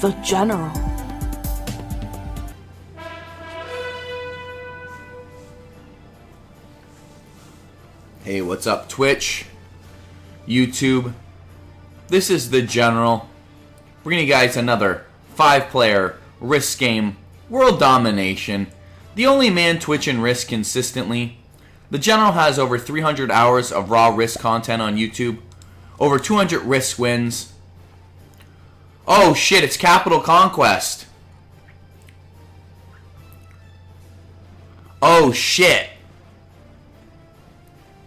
the general. Hey, what's up, Twitch, YouTube? This is the General, bringing you guys another 5-player Risk game, World Domination. The only man twitching Risk consistently. The General has over 300 hours of raw Risk content on YouTube, over 200 Risk wins. Oh shit, it's Capital Conquest. Oh shit.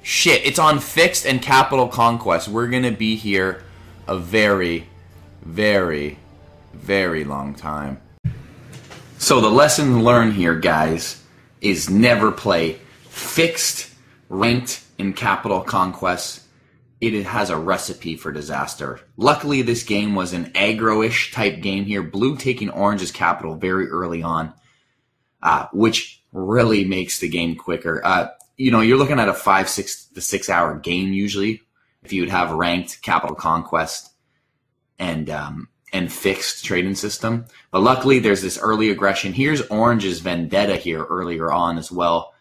Shit, it's on Fixed and Capital Conquest. We're going to be here a very, very, very long time. So the lesson learned here, guys, is never play Fixed, Ranked, and Capital Conquest. It has a recipe for disaster. Luckily, this game was an aggro-ish type game here. Blue taking Orange's capital very early on, which really makes the game quicker. You're looking at a 5 to 6 hour game usually if you would have Ranked, Capital Conquest, and Fixed trading system. But luckily, there's this early aggression. Here's Orange's vendetta here earlier on as well.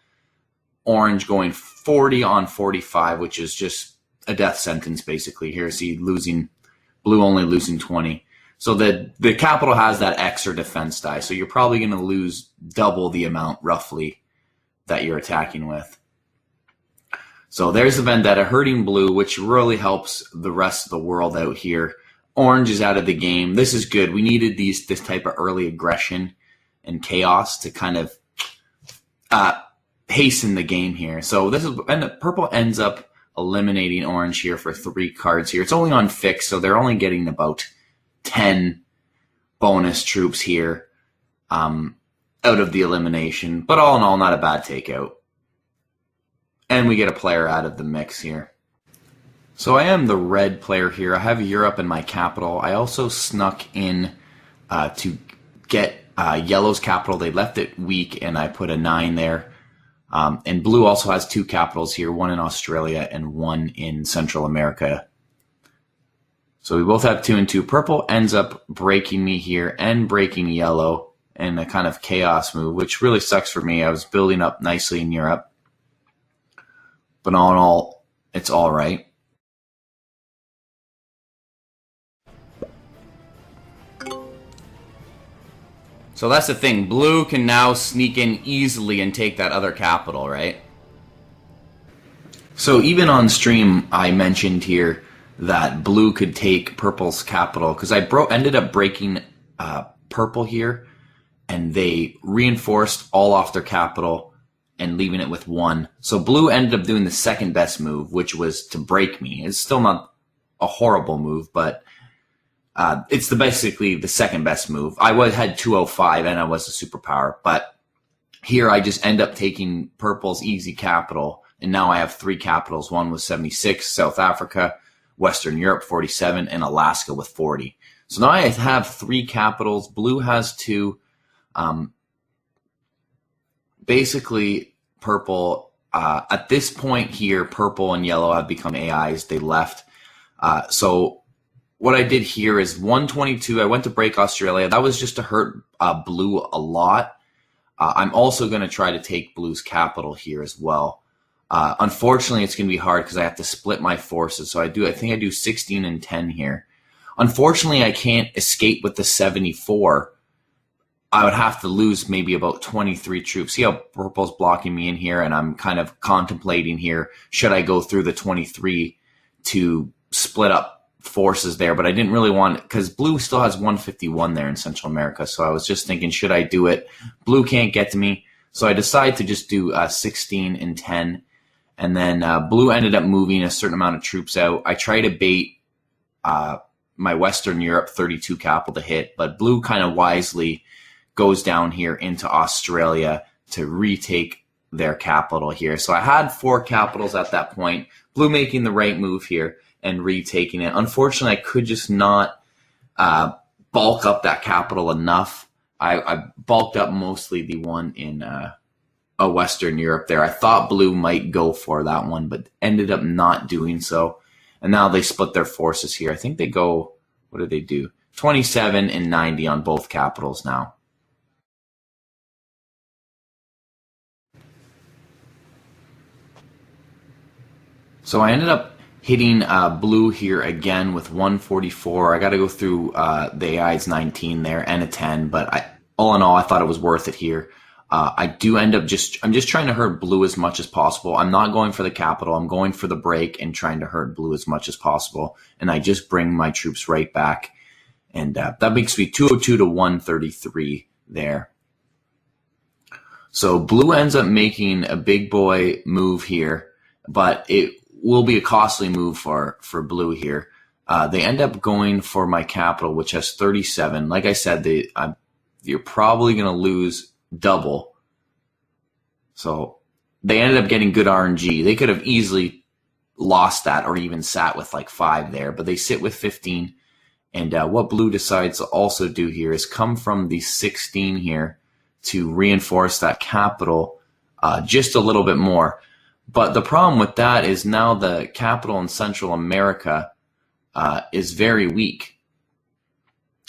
Orange going 40 on 45, which is just a death sentence basically. Here, see, Blue only losing 20. So the Capital has that extra defense die. So you're probably going to lose double the amount roughly that you're attacking with. So there's the vendetta hurting Blue, which really helps the rest of the world out here. Orange is out of the game. This is good. We needed this type of early aggression and chaos to kind of hasten the game here. So Purple ends up eliminating Orange here for 3 cards here. It's only on Fixed, so they're only getting about 10 bonus troops here out of the elimination. But all in all, not a bad takeout. And we get a player out of the mix here. So I am the red player here. I have Europe in my capital. I also snuck in to get Yellow's capital. They left it weak, and I put a 9 there. And Blue also has 2 capitals here, one in Australia and one in Central America. So we both have 2 and 2. Purple ends up breaking me here and breaking Yellow in a kind of chaos move, which really sucks for me. I was building up nicely in Europe. But all in all, it's all right. So that's the thing. Blue can now sneak in easily and take that other capital, right? So even on stream, I mentioned here that Blue could take Purple's capital because I ended up breaking Purple here, and they reinforced all off their capital and leaving it with 1. So Blue ended up doing the second best move, which was to break me. It's still not a horrible move, but it's basically the second best move. I had 205 and I was a superpower, but here I just end up taking Purple's easy capital, and now I have 3 capitals. One was 76, South Africa, Western Europe 47, and Alaska with 40. So now I have 3 capitals. Blue has 2. Basically, Purple, at this point here, Purple and Yellow have become AIs. They left. So what I did here is 122. I went to break Australia. That was just to hurt Blue a lot. I'm also going to try to take Blue's capital here as well. Unfortunately, it's going to be hard because I have to split my forces. So I think I do 16 and 10 here. Unfortunately, I can't escape with the 74. I would have to lose maybe about 23 troops. See how Purple's blocking me in here, and I'm kind of contemplating here, should I go through the 23 to split up forces there? But I didn't really want it because Blue still has 151 there in Central America. So I was just thinking, should I do it? Blue can't get to me. So I decided to just do 16 and 10. And then Blue ended up moving a certain amount of troops out. I tried to bait my Western Europe 32 capital to hit, but Blue kind of wisely goes down here into Australia to retake their capital here. So I had 4 capitals at that point. Blue making the right move here and retaking it. Unfortunately, I could just not bulk up that capital enough. I bulked up mostly the one in Western Europe there. I thought Blue might go for that one, but ended up not doing so. And now they split their forces here. I think they go, what do? 27 and 90 on both capitals now. So I ended up hitting blue here again with 144. I got to go through the AI's 19 there and a 10, but all in all, I thought it was worth it here. I do end up I'm just trying to hurt blue as much as possible. I'm not going for the capital. I'm going for the break and trying to hurt blue as much as possible. And I just bring my troops right back. And that makes me 202 to 133 there. So blue ends up making a big boy move here, but it will be a costly move for blue here. They end up going for my capital, which has 37. Like I said, you're probably going to lose double. So they ended up getting good RNG. They could have easily lost that or even sat with like 5 there, but they sit with 15. And what blue decides to also do here is come from the 16 here to reinforce that capital just a little bit more. But the problem with that is now the capital in Central America is very weak.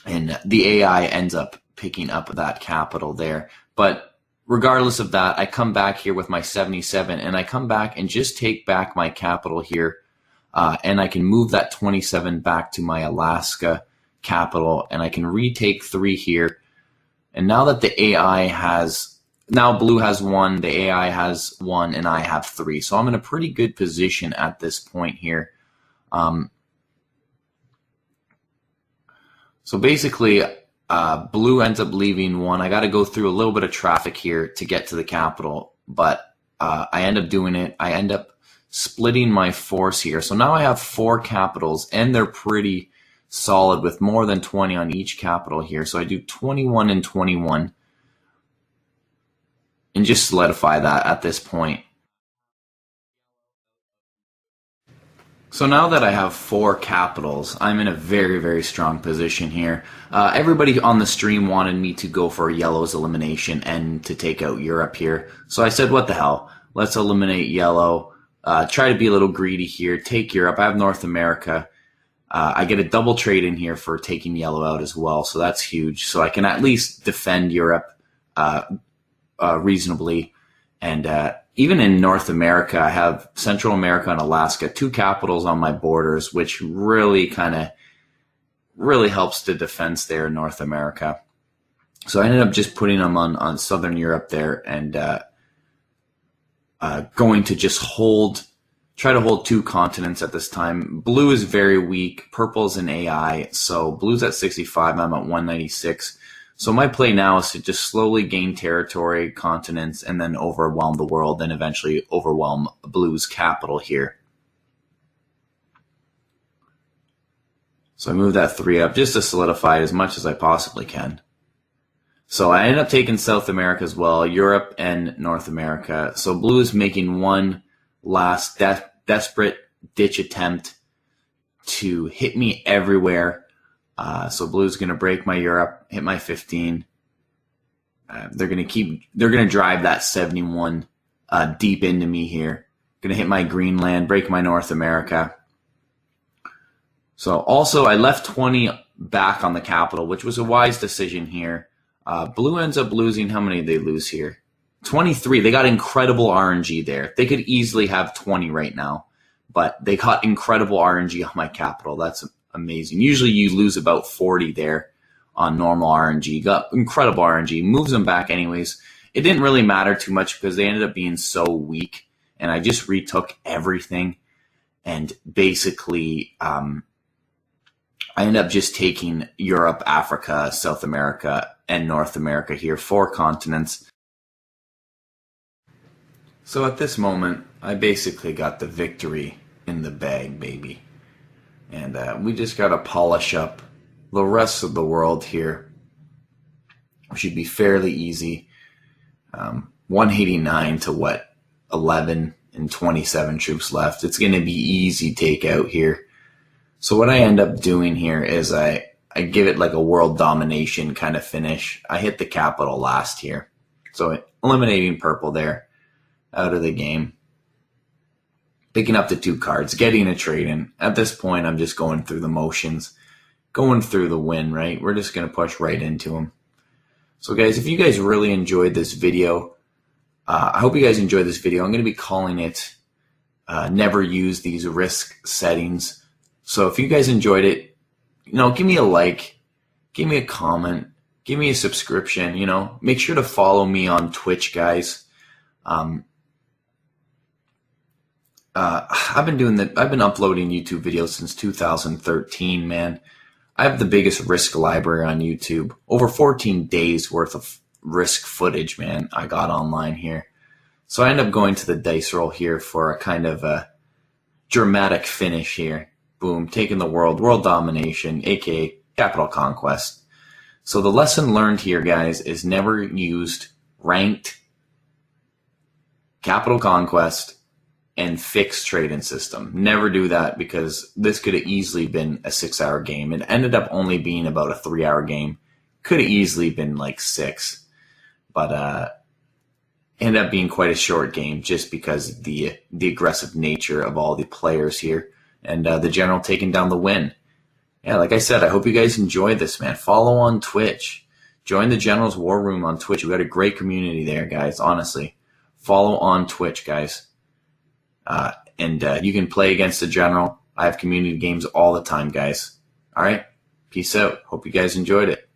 And the AI ends up picking up that capital there. But regardless of that, I come back here with my 77, and I come back and just take back my capital here. And I can move that 27 back to my Alaska capital, and I can retake 3 here. And now that the AI now blue has 1, the AI has 1, and I have 3. So I'm in a pretty good position at this point here. So basically, blue ends up leaving 1. I got to go through a little bit of traffic here to get to the capital, but I end up doing it. I end up splitting my force here. So now I have 4 capitals, and they're pretty solid with more than 20 on each capital here. So I do 21 and 21 and just solidify that at this point. So now that I have 4 capitals, I'm in a very, very strong position here. Everybody on the stream wanted me to go for a yellow's elimination and to take out Europe here. So I said, what the hell? Let's eliminate yellow. Try to be a little greedy here. Take Europe. I have North America. I get a double trade in here for taking yellow out as well. So that's huge. So I can at least defend Europe reasonably. And even in North America, I have Central America and Alaska, 2 capitals on my borders, which really helps the defense there in North America. So I ended up just putting them on Southern Europe there and going to just try to hold 2 continents at this time. Blue is very weak. Purple's an AI. So blue's at 65. I'm at 196. So my play now is to just slowly gain territory, continents, and then overwhelm the world and eventually overwhelm blue's capital here. So I move that 3 up just to solidify it as much as I possibly can. So I end up taking South America as well, Europe and North America. So blue is making one last desperate ditch attempt to hit me everywhere. So blue's going to break my Europe, hit my 15. They're going to drive that 71 deep into me here. Going to hit my Greenland, break my North America. So also I left 20 back on the capital, which was a wise decision here. Blue ends up losing, how many did they lose here? 23. They got incredible RNG there. They could easily have 20 right now, but they got incredible RNG on my capital. That's amazing. Usually you lose about 40 there on normal RNG. Got incredible RNG. Moves them back anyways. It didn't really matter too much because they ended up being so weak, and I just retook everything. And basically, I ended up just taking Europe, Africa, South America, and North America here, 4 continents. So at this moment, I basically got the victory in the bag, baby. And we just got to polish up the rest of the world here. It should be fairly easy. 189 to 11 and 27 troops left. It's going to be easy takeout here. So what I end up doing here is I give it like a world domination kind of finish. I hit the capital last here. So eliminating purple there out of the game. Picking up the 2 cards, getting a trade in. At this point, I'm just going through the motions. going through the win, right? We're just going to push right into him. So guys, if you guys really enjoyed this video, I hope you guys enjoyed this video. I'm going to be calling it never use these risk settings. So if you guys enjoyed it, give me a like, give me a comment, give me a subscription, make sure to follow me on Twitch, guys. I've been uploading YouTube videos since 2013, man. I have the biggest risk library on YouTube. Over 14 days worth of risk footage, man, I got online here. So I end up going to the dice roll here for a kind of a dramatic finish here. Boom, taking the world domination, aka capital conquest. So the lesson learned here, guys, is never used ranked, capital conquest, and fixed trading system. Never do that, because this could have easily been a 6-hour game. It ended up only being about a 3-hour game. Could have easily been like 6, but ended up being quite a short game just because of the aggressive nature of all the players here, and the general taking down the win. Yeah, like I said, I hope you guys enjoyed this, man. Follow on Twitch. Join the General's War Room on Twitch. We got a great community there, guys, honestly. Follow on Twitch, guys. And you can play against the General. I have community games all the time, guys. All right. Peace out. Hope you guys enjoyed it.